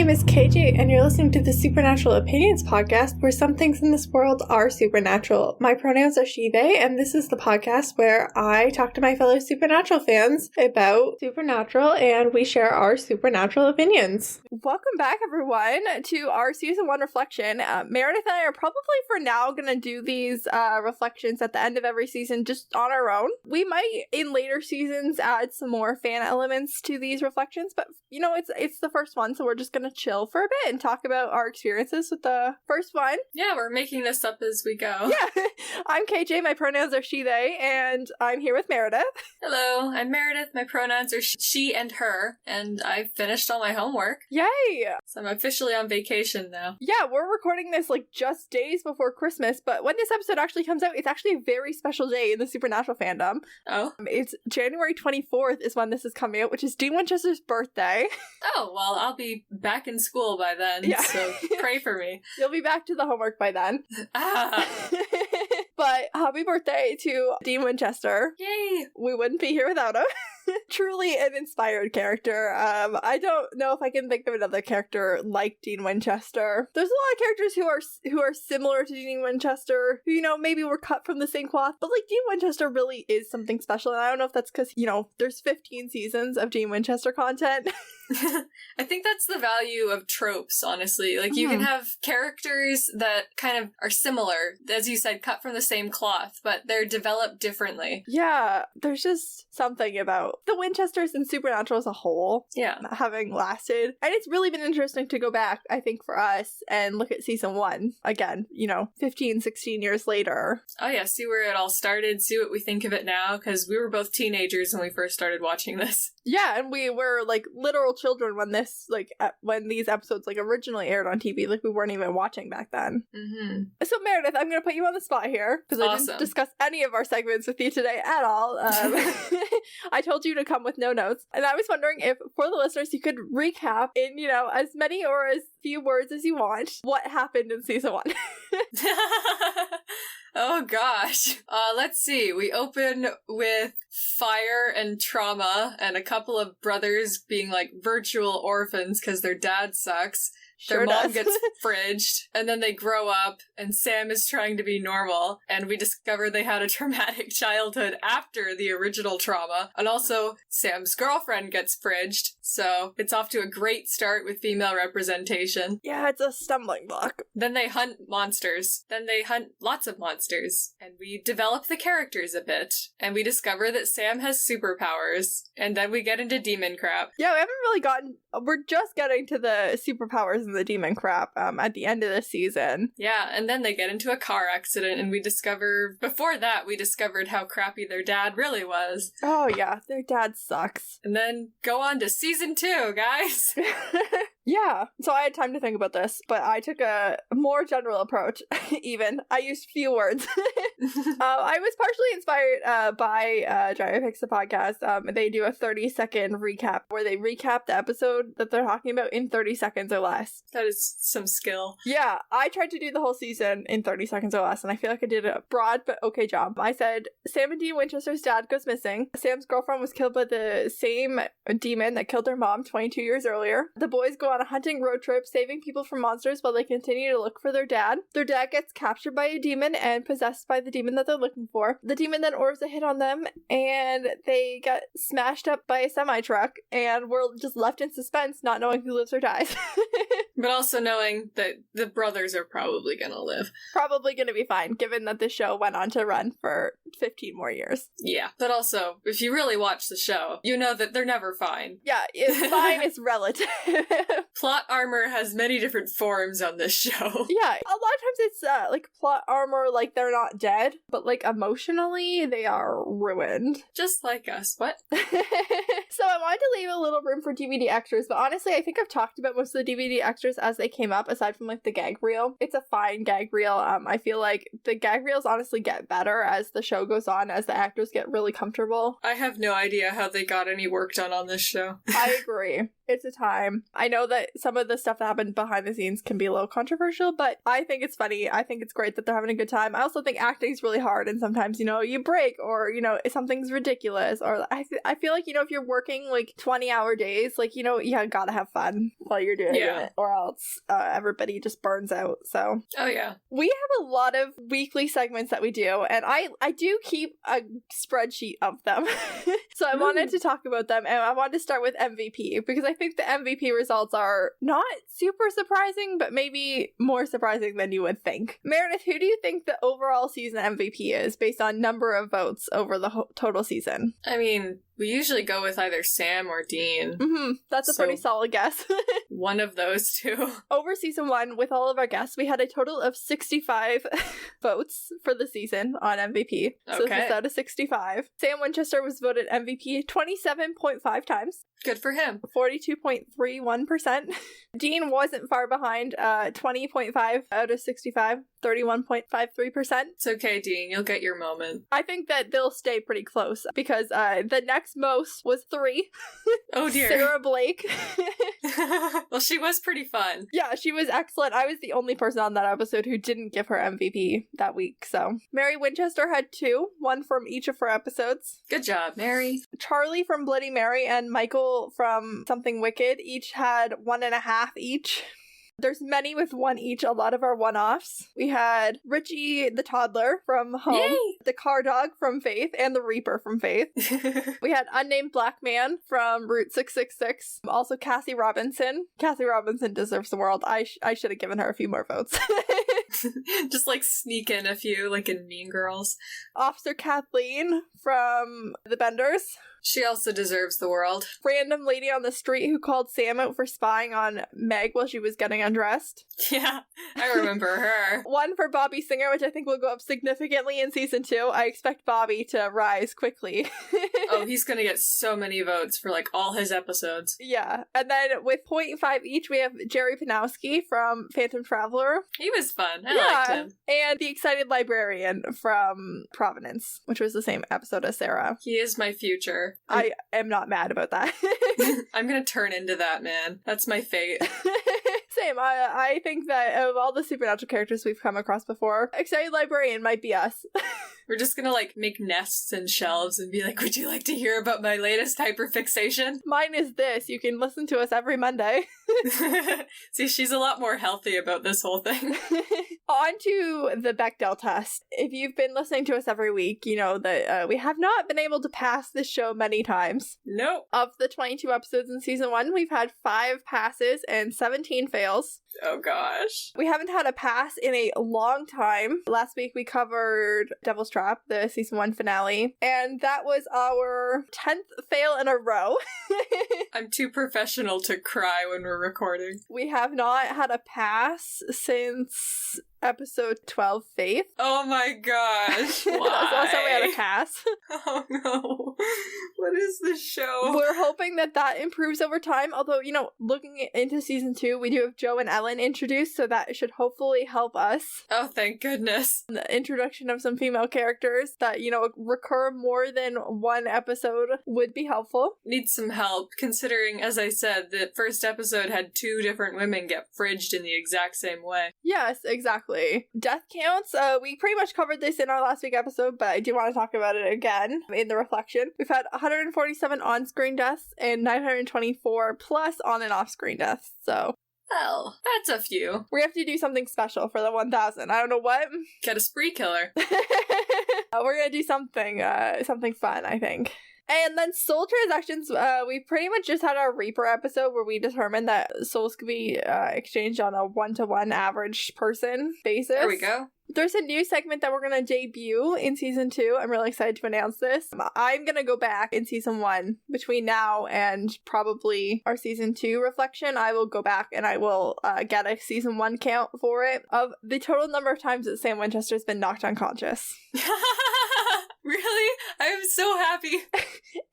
name is KJ, and you're listening to the Supernatural Opinions podcast, where some things in this world are supernatural. My pronouns are she, they, and this is the podcast where I talk to my fellow Supernatural fans about Supernatural, and we share our Supernatural opinions. Welcome back, everyone, to our Season 1 reflection. Meredith and I are probably, for now, going to do these reflections at the end of every season just on our own. We might, in later seasons, add some more fan elements to these reflections, but, you know, it's the first one, so we're just gonna chill for a bit and talk about our experiences with the first one. Yeah, we're making this up as we go. Yeah. I'm KJ, my pronouns are she, they, and I'm here with Meredith. Hello, I'm Meredith, my pronouns are she and her, and I've finished all my homework. Yay! So I'm officially on vacation now. Yeah, we're recording this like just days before Christmas, but when this episode actually comes out, it's actually a very special day in the Supernatural fandom. Oh? It's January 24th is when this is coming out, which is Dean Winchester's birthday. Oh, well, I'll be back in school by then, yeah. So pray for me. You'll be back to the homework by then. Ah. But happy birthday to Dean Winchester. Yay! We wouldn't be here without him. Truly an inspired character. I don't know if I can think of another character like Dean Winchester. There's a lot of characters who are similar to Dean Winchester, who, you know, maybe were cut from the same cloth, but like Dean Winchester really is something special, and I don't know if that's because, you know, there's 15 seasons of Dean Winchester content. I think that's the value of tropes, honestly. Like, you can have characters that kind of are similar, as you said, cut from the same cloth, but they're developed differently. Yeah, there's just something about the Winchesters and Supernatural as a whole, having lasted. And it's really been interesting to go back, I think, for us and look at season 1 again, you know, 15, 16 years later. Oh yeah, see where it all started, see what we think of it now, because we were both teenagers when we first started watching this. Yeah, and we were like literal children when this, like, when these episodes like originally aired on TV. Like, we weren't even watching back then. Mm-hmm. So Meredith, I'm going to put you on the spot here because I didn't discuss any of our segments with you today at all. I told you to come with no notes, and I was wondering if, for the listeners, you could recap in, you know, as many or as few words as you want what happened in season 1. Oh gosh. Let's see. We open with fire and trauma and a couple of brothers being like virtual orphans because their dad sucks. Their mom gets fridged, and then they grow up, and Sam is trying to be normal, and we discover they had a traumatic childhood after the original trauma, and also Sam's girlfriend gets fridged, so it's off to a great start with female representation. Yeah, it's a stumbling block. Then they hunt monsters. Then they hunt lots of monsters, and we develop the characters a bit, and we discover that Sam has superpowers, and then we get into demon crap. Yeah, we haven't really we're just getting to the superpowers and the demon crap at the end of the season. Yeah, and then they get into a car accident, and before that, we discovered how crappy their dad really was. Oh yeah, their dad sucks. And then go on to season 2, guys. Yeah, so I had time to think about this, but I took a more general approach, even. I used few words. I was partially inspired by Gyro Picks the podcast. They do a 30-second recap where they recap the episode that they're talking about in 30 seconds or less. That is some skill. Yeah, I tried to do the whole season in 30 seconds or less, and I feel like I did a broad but okay job. I said, Sam and Dean Winchester's dad goes missing. Sam's girlfriend was killed by the same demon that killed their mom 22 years earlier. The boys go on a hunting road trip, saving people from monsters while they continue to look for their dad. Their dad gets captured by a demon and possessed by the demon that they're looking for. The demon then orders a hit on them, and they get smashed up by a semi-truck, and we're just left in suspense, not knowing who lives or dies. But also knowing that the brothers are probably gonna live. Probably gonna be fine, given that the show went on to run for 15 more years. Yeah, but also, if you really watch the show, you know that they're never fine. Yeah, fine is relative. Plot armor has many different forms on this show. Yeah, a lot of times it's like plot armor, like they're not dead, but like emotionally they are ruined. Just like us. What? So I wanted to leave a little room for DVD extras, but honestly I think I've talked about most of the DVD extras as they came up, aside from like the gag reel. It's a fine gag reel. I feel like the gag reels honestly get better as the show goes on, as the actors get really comfortable. I have no idea how they got any work done on this show. I agree. It's a time. I know that some of the stuff that happened behind the scenes can be a little controversial, but I think it's funny. I think it's great that they're having a good time. I also think acting is really hard, and sometimes, you break, or, something's ridiculous, or I feel like, if you're working, 20-hour days, you gotta have fun while you're doing it, or else everybody just burns out, so. Oh, yeah. We have a lot of weekly segments that we do, and I do keep a spreadsheet of them. So I wanted to talk about them, and I wanted to start with MVP, because I think the MVP results are not super surprising, but maybe more surprising than you would think. Meredith, who do you think the overall season MVP is, based on number of votes over the total season? I mean, we usually go with either Sam or Dean. Mm-hmm. That's a pretty solid guess. One of those two. Over season 1, with all of our guests, we had a total of 65 votes for the season on MVP. So this is out of 65. Sam Winchester was voted MVP 27.5 times. Good for him. 42.31%. Dean wasn't far behind, 20.5 out of 65, 31.53%. It's okay, Dean. You'll get your moment. I think that they'll stay pretty close, because the next most was 3. Oh dear. Sarah Blake. Well, she was pretty fun. Yeah, she was excellent. I was the only person on that episode who didn't give her MVP that week, so. Mary Winchester had 2, one from each of her episodes. Good job, Mary. Charlie from Bloody Mary and Michael from Something Wicked each had 1.5 each. There's many with 1 each, a lot of our one-offs. We had Richie the toddler from Home, Yay! the car dog from Faith, and the Reaper from Faith. We had Unnamed Black Man from Route 666. Also Cassie Robinson. Cassie Robinson deserves the world. I should have given her a few more votes. Just sneak in a few, in Mean Girls. Officer Kathleen from The Benders. She also deserves the world. Random lady on the street who called Sam out for spying on Meg while she was getting undressed. Yeah, I remember her. One for Bobby Singer, which I think will go up significantly in season 2. I expect Bobby to rise quickly. Oh, he's gonna get so many votes for all his episodes. Yeah, and then with 0.5 each, we have Jerry Panowski from Phantom Traveler. He was fun. I liked him. And the Excited Librarian from Providence, which was the same episode as Sarah. He is my future. I am not mad about that. I'm gonna turn into that man. That's my fate. Same. I think that of all the supernatural characters we've come across before, Excited Librarian might be us. We're just gonna make nests and shelves and be like, would you like to hear about my latest hyperfixation? Mine is this. You can listen to us every Monday. See, she's a lot more healthy about this whole thing. On to the Bechdel Test. If you've been listening to us every week, you know that we have not been able to pass this show many times. Nope. Of the 22 episodes in season 1, we've had 5 passes and 17 fails. Oh gosh. We haven't had a pass in a long time. Last week we covered Devil's Trap, the season 1 finale, and that was our 10th fail in a row. I'm too professional to cry when we're recording. We have not had a pass since episode 12, Faith. Oh my gosh. Why? That's the last time we had a pass. Oh no. What is this show? We're hoping that improves over time, although, looking into season 2, we do have Joe and Ellen introduced, so that should hopefully help us. Oh, thank goodness. The introduction of some female characters that, recur more than one episode would be helpful. Need some help, considering, as I said, the first episode had 2 different women get fridged in the exact same way. Yes, exactly. Death counts, we pretty much covered this in our last week episode, but I do want to talk about it again in the reflection. We've had 147 on-screen deaths and 924 plus on and off-screen deaths, so... Well, that's a few. We have to do something special for the 1000. I don't know what. Get a spree killer. We're gonna do something fun, I think. And then soul transactions, we pretty much just had our Reaper episode where we determined that souls could be exchanged on a 1-to-1 average person basis. There we go. There's a new segment that we're going to debut in season 2. I'm really excited to announce this. I'm going to go back in season 1 between now and probably our season 2 reflection. I will go back and I will get a season 1 count for it of the total number of times that Sam Winchester's been knocked unconscious. Really? I am so happy.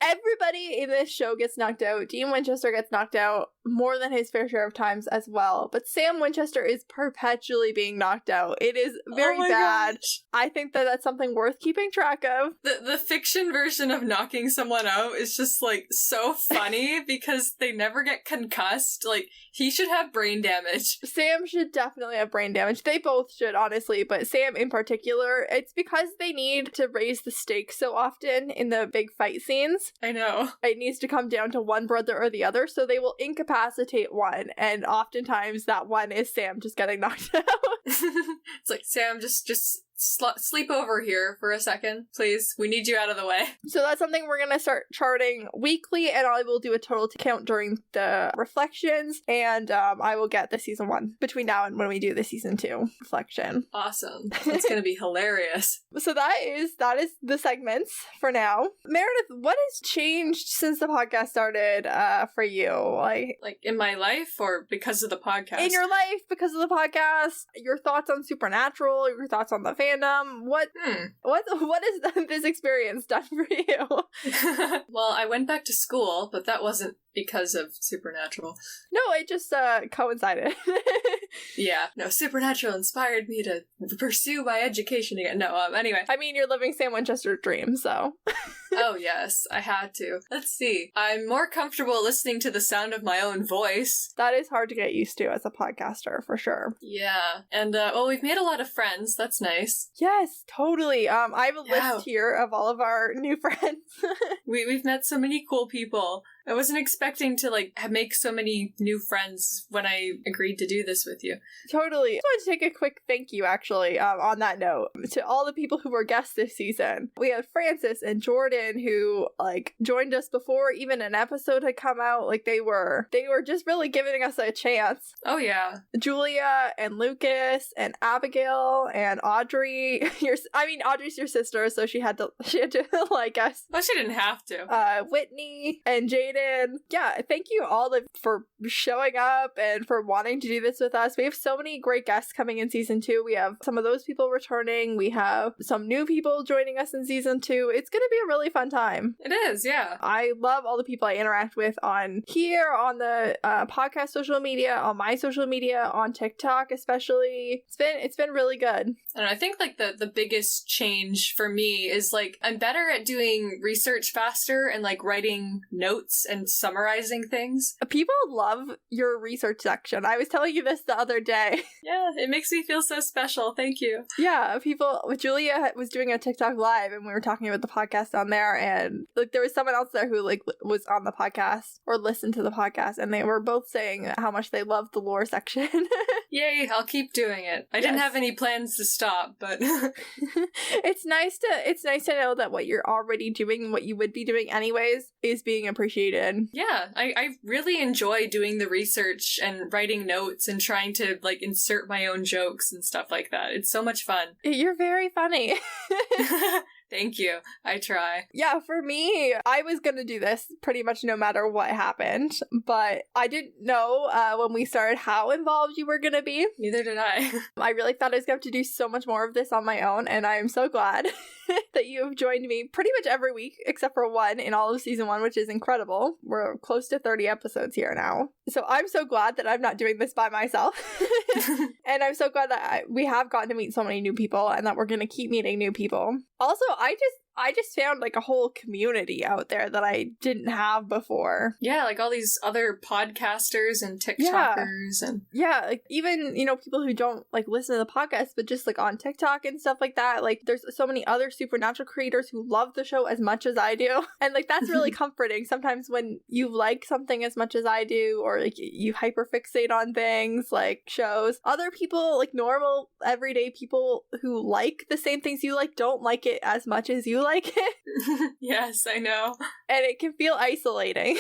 Everybody in this show gets knocked out. Dean Winchester gets knocked out more than his fair share of times as well. But Sam Winchester is perpetually being knocked out. It is very bad. Gosh. I think that that's something worth keeping track of. The fiction version of knocking someone out is just, like, so funny because they never get concussed. Like, he should have brain damage. Sam should definitely have brain damage. They both should, honestly, but Sam in particular, it's because they need to raise the stakes so often in the big fight scenes. I know. It needs to come down to one brother or the other, so they will incapacitate one, and oftentimes that one is Sam just getting knocked out. It's like, Sam, just sleep over here for a second, please. We need you out of the way. So that's something we're going to start charting weekly, and I will do a total count during the reflections, and I will get the season 1 between now and when we do the season 2 reflection. Awesome. That's going to be hilarious. So that is the segments for now. Meredith, what has changed since the podcast started for you? Like in my life or because of the podcast? In your life, because of the podcast, your thoughts on Supernatural, your thoughts on the fandom. What has this experience done for you? Well, I went back to school, but that wasn't because of Supernatural. No, it just coincided. Yeah. No, Supernatural inspired me to pursue my education again. No, anyway. I mean, you're living Sam Winchester's dream, so. Oh, yes, I had to. Let's see. I'm more comfortable listening to the sound of my own voice. That is hard to get used to as a podcaster, for sure. Yeah. And, well, we've made a lot of friends. That's nice. Yes, totally. I have a list here of all of our new friends. We've met so many cool people. I wasn't expecting to, like, make so many new friends when I agreed to do this with you. Totally. I just want to take a quick thank you, actually, on that note, to all the people who were guests this season. We had Francis and Jordan who, like, joined us before even an episode had come out. Like, they were just really giving us a chance. Oh, yeah. Julia and Lucas and Abigail and Audrey. Audrey's your sister, so she had to like us. Well, she didn't have to. Whitney and Jade. Yeah, thank you all for showing up and for wanting to do this with us. We have so many great guests coming in season 2. We have some of those people returning. We have some new people joining us in season 2. It's going to be a really fun time. It is, yeah. I love all the people I interact with on here, on the podcast social media, on my social media, on TikTok especially. It's been really good. And I think like the biggest change for me is like I'm better at doing research faster and like writing notes and summarizing things. People love your research section. I was telling you this the other day. Yeah, it makes me feel so special. Thank you. Yeah, Julia was doing a TikTok live and we were talking about the podcast on there, and like there was someone else there who like was on the podcast or listened to the podcast, and they were both saying how much they loved the lore section. Yay, I'll keep doing it. I didn't have any plans to stop, but it's nice to know that what you're already doing, what you would be doing anyways, is being appreciated. Yeah, I really enjoy doing the research and writing notes and trying to like insert my own jokes and stuff like that. It's so much fun. You're very funny. Thank you. I try. Yeah, for me, I was going to do this pretty much no matter what happened, but I didn't know when we started how involved you were going to be. Neither did I. I really thought I was going to have to do so much more of this on my own, and I am so glad that you have joined me pretty much every week, except for one in all of season 1, which is incredible. We're close to 30 episodes here now. So I'm so glad that I'm not doing this by myself. And I'm so glad that we have gotten to meet so many new people and that we're going to keep meeting new people. Also, I just found like a whole community out there that I didn't have before. Yeah, like all these other podcasters and TikTokers and like even, people who don't like listen to the podcast, but just like on TikTok and stuff like that. Like there's so many other Supernatural creators who love the show as much as I do. And like that's really comforting sometimes when you like something as much as I do, or like you hyperfixate on things like shows. Other people, like normal everyday people who like the same things you like, don't like it as much as you like it. Yes, I know. And it can feel isolating.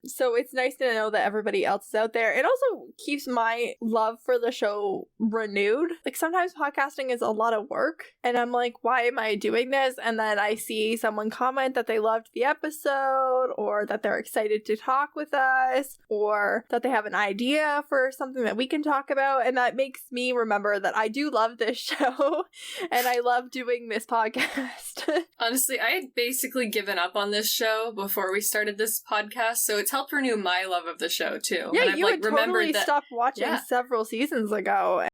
So it's nice to know that everybody else is out there. It also keeps my love for the show renewed. Like, sometimes podcasting is a lot of work, and I'm like, why am I doing this? And then I see someone comment that they loved the episode, or that they're excited to talk with us, or that they have an idea for something that we can talk about, and that makes me remember that I do love this show, and I love doing this podcast. Honestly, I had basically given up on this show before we started this podcast, so it's helped renew my love of the show, too. Yeah, and I've, you had totally that, stopped watching several seasons ago.